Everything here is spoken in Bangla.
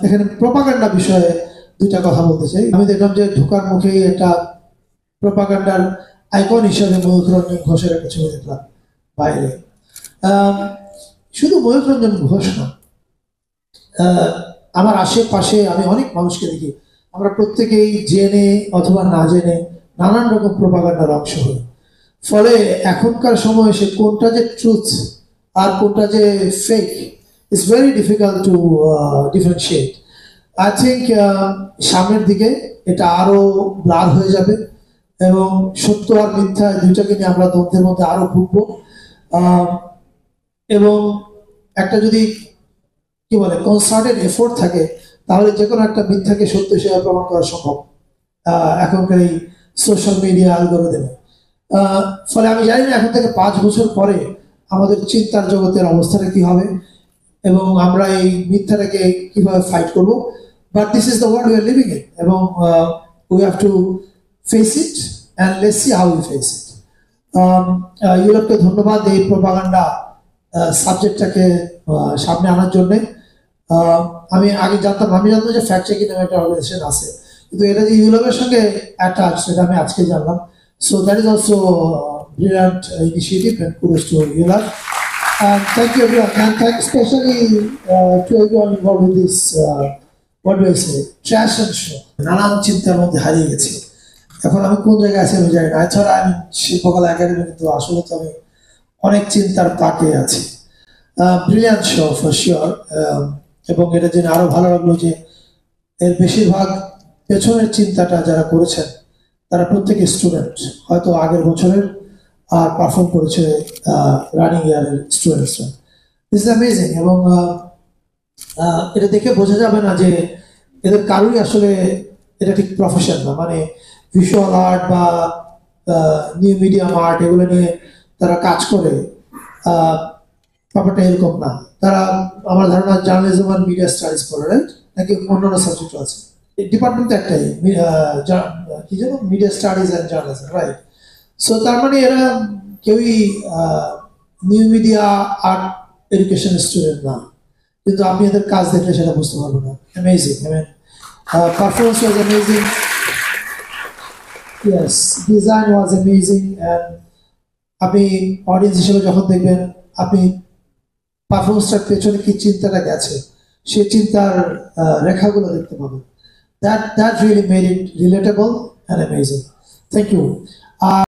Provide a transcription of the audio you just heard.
এখানে প্রপাগান্ডা বিষয়ে দুইটা কথা বলতে চাই। আমি দেখলাম যে ঢোকার মুখেই একটা প্রপাগান্ডার আইকন হিসেবে ময়ূখ রঞ্জন ঘোষের একটা ছবি দেখলাম বাইরে। আহ, শুধু ময়ূখ রঞ্জন ঘোষ না, আহ, আমার আশেপাশে আমি অনেক মানুষকে দেখি, আমরা প্রত্যেকেই জেনে অথবা না জেনে নানান রকম প্রপাগান্ডার অংশ হই। ফলে এখনকার সময় সে কোনটা যে ট্রুথ আর কোনটা যে fake it's very difficult to differentiate. I think সামনের দিকে এটা আরো ব্লার হয়ে যাবে এবং সত্য আর মিথ্যা দুইটাকে নিয়ে আমরা দ্বন্দ্বের মধ্যে আরো ভুগবো। আহ, এবং একটা যদি কি বলে কনসার্টেড এফোর্ট থাকে, তাহলে যে কোনো একটা মিথ্যাকে সত্য হিসেবে প্রমাণ করা সম্ভব এখনকার এই সোশ্যাল মিডিয়া অ্যালগরিদমে। ফলে আমি জানি না এখন থেকে 5 বছর পরে আমাদের চিন্তার জগতের অবস্থাটা কি হবে এবং আমরা এই মিথ্যাটাকে কিভাবে ফাইট করব। But this is the world we are living in, এবং we have to face it and let's see how we face it. ইউরোপকে ধন্যবাদ এই প্রোপাগান্ডা সাবজেক্টটাকে সামনে আনার জন্যে। আমি আগে জানতাম যে ফ্যাক্ট চেকিং নামে একটা অর্গানাইজেশন আছে, কিন্তু এটা যে ইউরোপের সঙ্গে অ্যাটাচ সেটা আমি আজকে জানলাম। So that is also brilliant initiative, and kudos to Europe. And thank you everyone, and thank especially to everyone involved with this, what do I say, trash and show. নানান চিন্তার মধ্যে হারিয়ে গেছি, এখন আমি কোন জায়গায় আছি আমি জানি না। এছাড়া আমি শিল্পকলা একাডেমি, কিন্তু আসলে তো আমি অনেক চিন্তার পাকে আছি। Brilliant show for sure. এবং এটা জেনে আরো ভালো লাগলো যে এর বেশিরভাগ পেছনের চিন্তাটা যারা করেছেন তারা প্রত্যেকে স্টুডেন্ট, হয়তো আগের বছরের, আর পারফর্ম করেছে রানিং ইয়ারের স্টুডেন্টসরা। This is amazing. এবং এটা দেখে বোঝা যাবে না যে এদের কারোরই আসলে এটা ঠিক প্রফেশন না, মানে ভিজুয়াল আর্ট বা নিউ মিডিয়াম আর্ট এগুলো নিয়ে তারা কাজ করে, ব্যাপারটা এরকম না। তারা আমার ধারণা জার্নালিজম আর মিডিয়া স্টাডিজ পড়ে, রাইট? নাকি অন্যান্য সাবজেক্ট আছে? ডিপার্টমেন্ট তো একটাই, কি যেন media studies and journalism, right? So তার মানে এরা কেউই new media art education student না, কিন্তু আপনি এদের কাজ দেখলে সেটা বুঝতে পারবেন না। Amazing, I mean performance was amazing, yes, design was amazing. And আপনি অডিয়েন্স হিসেবে যখন দেখবেন, আপনি পারফরমেন্সটার পেছনে কি চিন্তাটা গেছে সেই চিন্তার রেখাগুলো দেখতে পাবেন। That really made it relatable and amazing. Thank you.